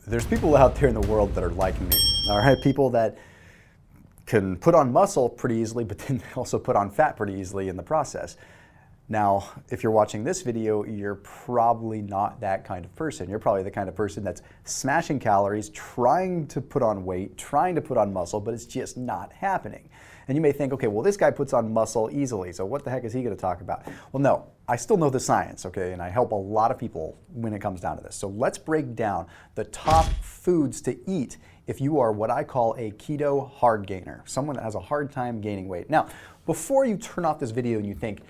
There's people out there in the world that are like me, all right? People that can put on muscle pretty easily, but then also put on fat pretty easily in the process. Now, if you're watching this video, you're probably not that kind of person. You're probably the kind of person that's smashing calories, trying to put on weight, trying to put on muscle, but it's just not happening. And you may think, okay, well, this guy puts on muscle easily, so what the heck is he gonna talk about? Well, no, I still know the science, okay, and I help a lot of people when it comes down to this. So let's break down the top foods to eat if you are what I call a keto hard gainer, someone that has a hard time gaining weight. Now, before you turn off this video and you think,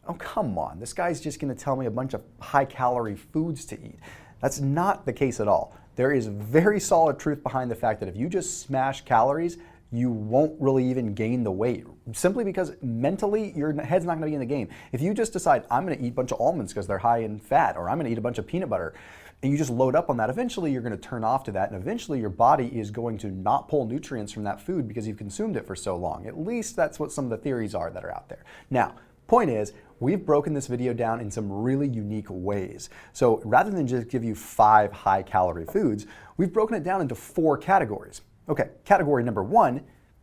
oh, come on, this guy's just gonna tell me a bunch of high-calorie foods to eat. That's not the case at all. There is very solid truth behind the fact that if you just smash calories, you won't really even gain the weight, simply because mentally your head's not gonna be in the game. If you just decide, I'm gonna eat a bunch of almonds because they're high in fat, or I'm gonna eat a bunch of peanut butter, and you just load up on that, eventually you're gonna turn off to that, and eventually your body is going to not pull nutrients from that food because you've consumed it for so long. At least that's what some of the theories are that are out there. Now, point is, we've broken this video down in some really unique ways. So rather than just give you 5 high-calorie foods, we've broken it down into 4 categories. Okay, category number 1,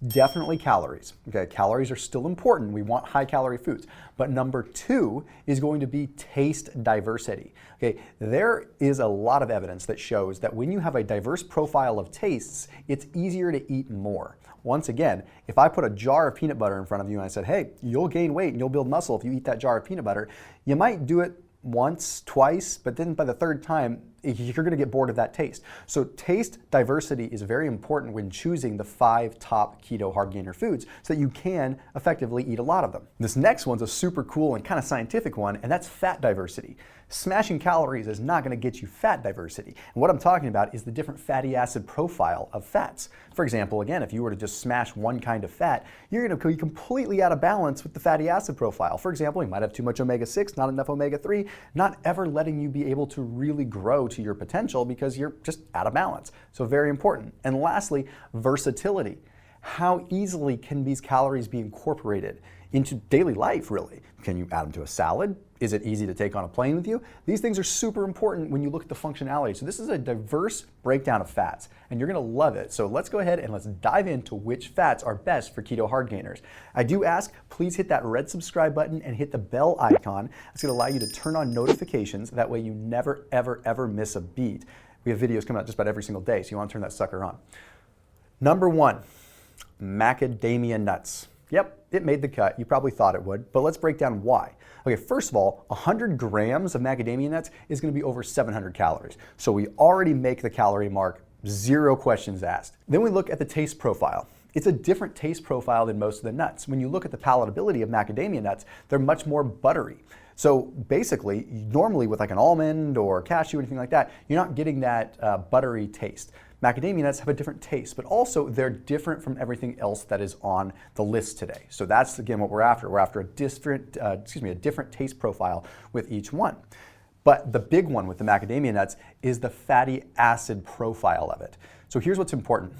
definitely calories. Okay, calories are still important. We want high-calorie foods. But number 2 is going to be taste diversity. Okay, there is a lot of evidence that shows that when you have a diverse profile of tastes, it's easier to eat more. Once again, if I put a jar of peanut butter in front of you and I said, hey, you'll gain weight and you'll build muscle if you eat that jar of peanut butter, you might do it once, twice, but then by the 3rd time, you're gonna get bored of that taste. So taste diversity is very important when choosing the 5 top keto hard gainer foods so that you can effectively eat a lot of them. This next one's a super cool and kind of scientific one, and that's fat diversity. Smashing calories is not gonna get you fat diversity. And what I'm talking about is the different fatty acid profile of fats. For example, again, if you were to just smash one kind of fat, you're gonna be completely out of balance with the fatty acid profile. For example, you might have too much omega-6, not enough omega-3, not ever letting you be able to really grow to your potential because you're just out of balance. So very important. And lastly, versatility. How easily can these calories be incorporated into daily life, really? Can you add them to a salad? Is it easy to take on a plane with you? These things are super important when you look at the functionality. So this is a diverse breakdown of fats, and you're gonna love it. So let's go ahead and let's dive into which fats are best for keto hard gainers. I do ask, please hit that red subscribe button and hit the bell icon. It's gonna allow you to turn on notifications. That way you never, ever, ever miss a beat. We have videos coming out just about every single day, so you wanna turn that sucker on. Number 1, macadamia nuts. Yep, it made the cut. You probably thought it would, but let's break down why. Okay, first of all, 100 grams of macadamia nuts is gonna be over 700 calories. So we already make the calorie mark, 0 questions asked. Then we look at the taste profile. It's a different taste profile than most of the nuts. When you look at the palatability of macadamia nuts, they're much more buttery. So basically, normally with like an almond or cashew or anything like that, you're not getting that buttery taste. Macadamia nuts have a different taste, but also they're different from everything else that is on the list today. So that's, again, what we're after. We're after a different taste profile with each one. But the big one with the macadamia nuts is the fatty acid profile of it. So here's what's important.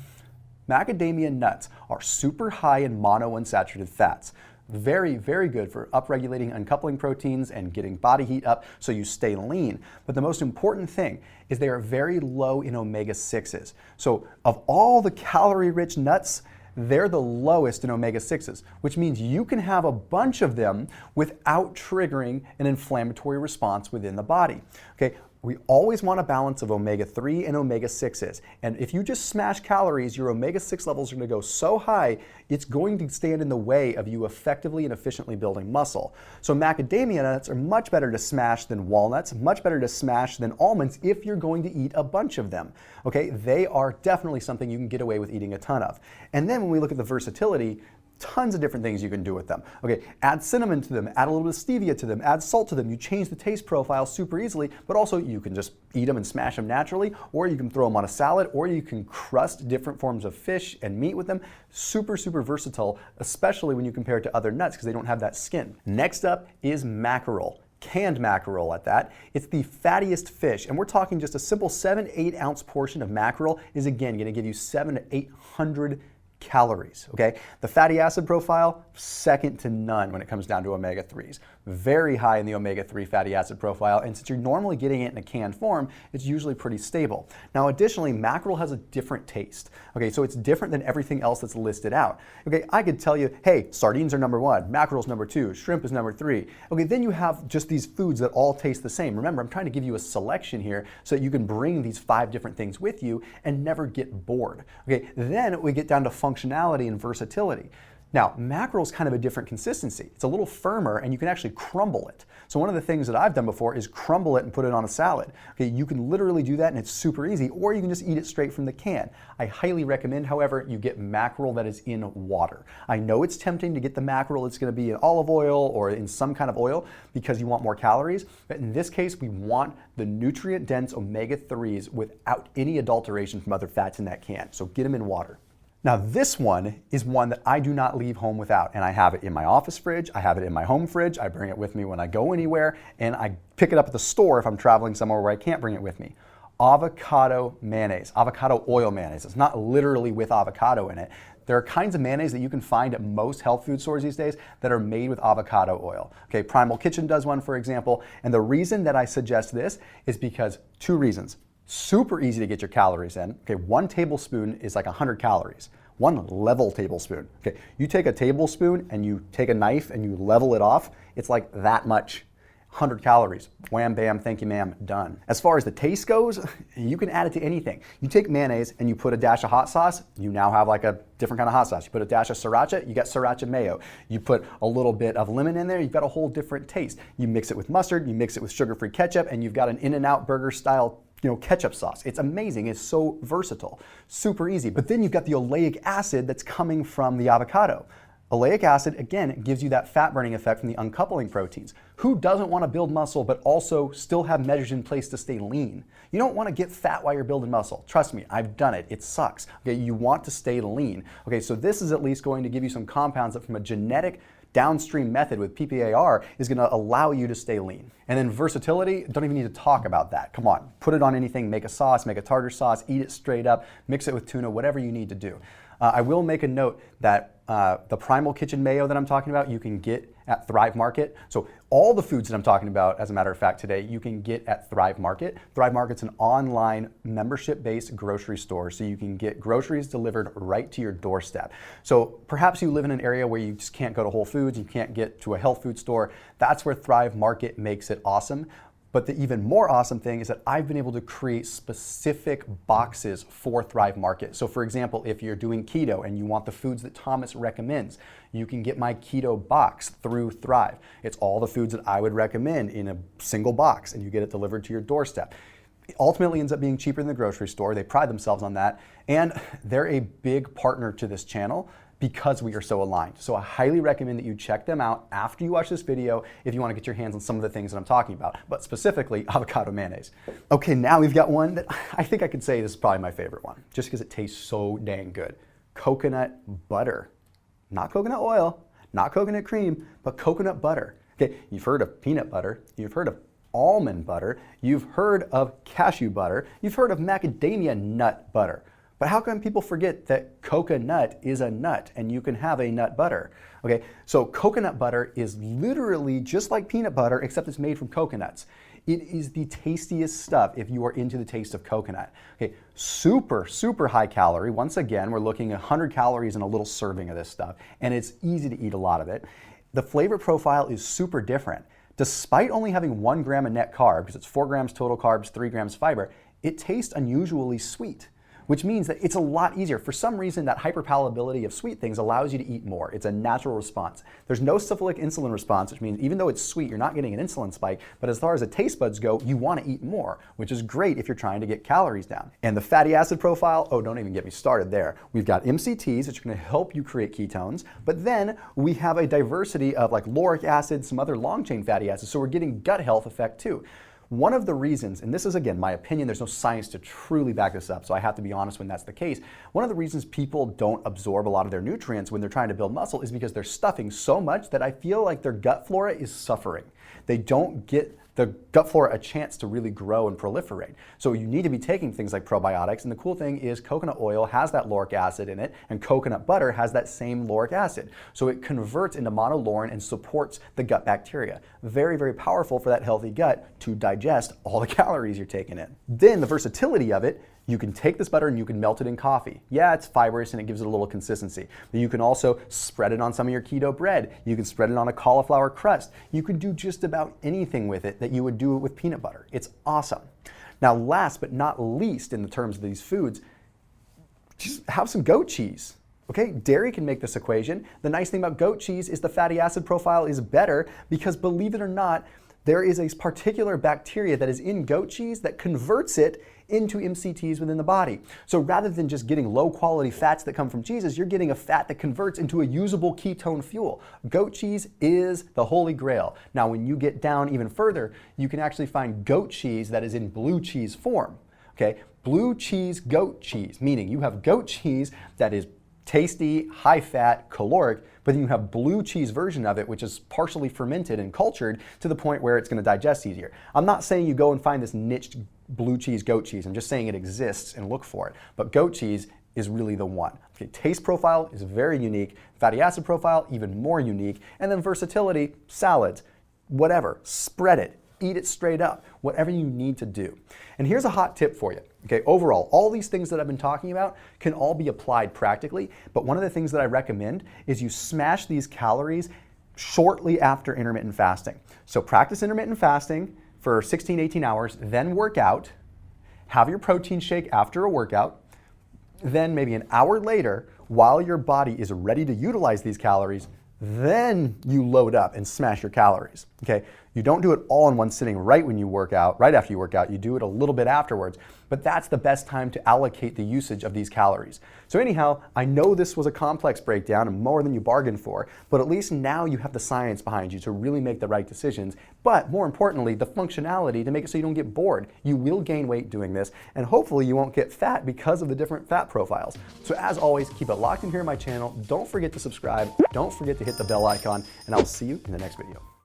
Macadamia nuts are super high in monounsaturated fats. Very, very good for upregulating uncoupling proteins and getting body heat up so you stay lean. But the most important thing is they are very low in omega-6s. So of all the calorie-rich nuts, they're the lowest in omega-6s, which means you can have a bunch of them without triggering an inflammatory response within the body. Okay. We always want a balance of omega-3 and omega-6s. And if you just smash calories, your omega-6 levels are going to go so high, it's going to stand in the way of you effectively and efficiently building muscle. So macadamia nuts are much better to smash than walnuts, much better to smash than almonds if you're going to eat a bunch of them. Okay, they are definitely something you can get away with eating a ton of. And then when we look at the versatility, tons of different things you can do with them. Okay, add cinnamon to them, add a little bit of stevia to them, add salt to them. You change the taste profile super easily, but also you can just eat them and smash them naturally, or you can throw them on a salad, or you can crust different forms of fish and meat with them. Super, super versatile, especially when you compare it to other nuts because they don't have that skin. Next up is mackerel. Canned mackerel at that. It's the fattiest fish, and we're talking just a simple 7-8 ounce portion of mackerel is again going to give you 700 to 800 calories, okay? The fatty acid profile, second to none when it comes down to omega-3s. very high in the omega-3 fatty acid profile, and since you're normally getting it in a canned form, it's usually pretty stable. Now additionally, mackerel has a different taste. Okay, so it's different than everything else that's listed out. Okay, I could tell you, hey, sardines are number 1, mackerel's number 2, shrimp is number 3. Okay, then you have just these foods that all taste the same. Remember, I'm trying to give you a selection here so that you can bring these 5 different things with you and never get bored. Okay, then we get down to functionality and versatility. Now, mackerel is kind of a different consistency. It's a little firmer and you can actually crumble it. So one of the things that I've done before is crumble it and put it on a salad. Okay, you can literally do that and it's super easy, or you can just eat it straight from the can. I highly recommend, however, you get mackerel that is in water. I know it's tempting to get the mackerel that's going to be in olive oil or in some kind of oil because you want more calories, but in this case, we want the nutrient-dense omega-3s without any adulteration from other fats in that can. So get them in water. Now this one is one that I do not leave home without, and I have it in my office fridge, I have it in my home fridge, I bring it with me when I go anywhere, and I pick it up at the store if I'm traveling somewhere where I can't bring it with me. Avocado mayonnaise, avocado oil mayonnaise. It's not literally with avocado in it. There are kinds of mayonnaise that you can find at most health food stores these days that are made with avocado oil. Okay, Primal Kitchen does one, for example, and the reason that I suggest this is because 2 reasons. Super easy to get your calories in. Okay, 1 tablespoon is like 100 calories. 1 level tablespoon. Okay, you take a tablespoon and you take a knife and you level it off, it's like that much. 100 calories. Wham, bam, thank you, ma'am, done. As far as the taste goes, you can add it to anything. You take mayonnaise and you put a dash of hot sauce, you now have like a different kind of hot sauce. You put a dash of sriracha, you got sriracha mayo. You put a little bit of lemon in there, you've got a whole different taste. You mix it with mustard, you mix it with sugar-free ketchup, and you've got an In-N-Out burger style ketchup sauce. It's amazing. It's so versatile. Super easy. But then you've got the oleic acid that's coming from the avocado. Oleic acid, again, gives you that fat burning effect from the uncoupling proteins. Who doesn't want to build muscle but also still have measures in place to stay lean? You don't want to get fat while you're building muscle. Trust me, I've done it. It sucks. Okay, you want to stay lean. Okay, so this is at least going to give you some compounds that from a genetic downstream method with PPAR is going to allow you to stay lean. And then versatility, don't even need to talk about that. Come on, put it on anything, make a sauce, make a tartar sauce, eat it straight up, mix it with tuna, whatever you need to do. I will make a note that the Primal Kitchen mayo that I'm talking about, you can get at Thrive Market. So all the foods that I'm talking about, as a matter of fact today, you can get at Thrive Market. Thrive Market's an online membership-based grocery store, so you can get groceries delivered right to your doorstep. So perhaps you live in an area where you just can't go to Whole Foods, you can't get to a health food store. That's where Thrive Market makes it awesome. But the even more awesome thing is that I've been able to create specific boxes for Thrive Market. So for example, if you're doing keto and you want the foods that Thomas recommends, you can get my keto box through Thrive. It's all the foods that I would recommend in a single box, and you get it delivered to your doorstep. It ultimately ends up being cheaper than the grocery store. They pride themselves on that, and they're a big partner to this channel because we are so aligned. So I highly recommend that you check them out after you watch this video if you want to get your hands on some of the things that I'm talking about, but specifically avocado mayonnaise. Okay, now we've got one that I think I could say this is probably my favorite one, just because it tastes so dang good. Coconut butter. Not coconut oil, not coconut cream, but coconut butter. Okay, you've heard of peanut butter, you've heard of almond butter, you've heard of cashew butter, you've heard of macadamia nut butter. But how come people forget that coconut is a nut and you can have a nut butter? Okay, so coconut butter is literally just like peanut butter, except it's made from coconuts. It is the tastiest stuff if you are into the taste of coconut. Okay, super, super high calorie. Once again, we're looking at 100 calories in a little serving of this stuff, and it's easy to eat a lot of it. The flavor profile is super different. Despite only having 1 gram of net carb, because it's 4 grams total carbs, 3 grams fiber, it tastes unusually sweet, which means that it's a lot easier. For some reason, that hyperpalatability of sweet things allows you to eat more. It's a natural response. There's no syphilic insulin response, which means even though it's sweet, you're not getting an insulin spike, but as far as the taste buds go, you want to eat more, which is great if you're trying to get calories down. And the fatty acid profile, oh, don't even get me started there. We've got MCTs, which are going to help you create ketones, but then we have a diversity of like lauric acid, some other long-chain fatty acids, so we're getting gut health effect too. One of the reasons, and this is again my opinion, there's no science to truly back this up, so I have to be honest when that's the case. One of the reasons people don't absorb a lot of their nutrients when they're trying to build muscle is because they're stuffing so much that I feel like their gut flora is suffering. They don't get the gut flora a chance to really grow and proliferate. So you need to be taking things like probiotics, and the cool thing is coconut oil has that lauric acid in it, and coconut butter has that same lauric acid. So it converts into monolaurin and supports the gut bacteria. Very, very powerful for that healthy gut to digest all the calories you're taking in. Then the versatility of it, you can take this butter and you can melt it in coffee. Yeah, it's fibrous and it gives it a little consistency. But you can also spread it on some of your keto bread. You can spread it on a cauliflower crust. You can do just about anything with it that you would do with peanut butter. It's awesome. Now, last but not least in the terms of these foods, just have some goat cheese. Okay, dairy can make this equation. The nice thing about goat cheese is the fatty acid profile is better because, believe it or not, there is a particular bacteria that is in goat cheese that converts it into MCTs within the body. So rather than just getting low quality fats that come from cheeses, you're getting a fat that converts into a usable ketone fuel. Goat cheese is the holy grail. Now, when you get down even further, you can actually find goat cheese that is in blue cheese form. Okay, blue cheese goat cheese, meaning you have goat cheese that is tasty, high fat, caloric, but then you have blue cheese version of it, which is partially fermented and cultured to the point where it's going to digest easier. I'm not saying you go and find this niched blue cheese, goat cheese. I'm just saying it exists and look for it. But goat cheese is really the one. Okay, taste profile is very unique. Fatty acid profile, even more unique. And then versatility, salads, whatever, spread it. Eat it straight up, whatever you need to do. And here's a hot tip for you. Okay, overall, all these things that I've been talking about can all be applied practically, but one of the things that I recommend is you smash these calories shortly after intermittent fasting. So practice intermittent fasting for 16, 18 hours, then work out, have your protein shake after a workout, then maybe an hour later, while your body is ready to utilize these calories, then you load up and smash your calories, okay? You don't do it all in one sitting right when you work out, right after you work out. You do it a little bit afterwards, but that's the best time to allocate the usage of these calories. So anyhow, I know this was a complex breakdown and more than you bargained for, but at least now you have the science behind you to really make the right decisions, but more importantly, the functionality to make it so you don't get bored. You will gain weight doing this, and hopefully you won't get fat because of the different fat profiles. So as always, keep it locked in here on my channel. Don't forget to subscribe. Don't forget to hit the bell icon, and I'll see you in the next video.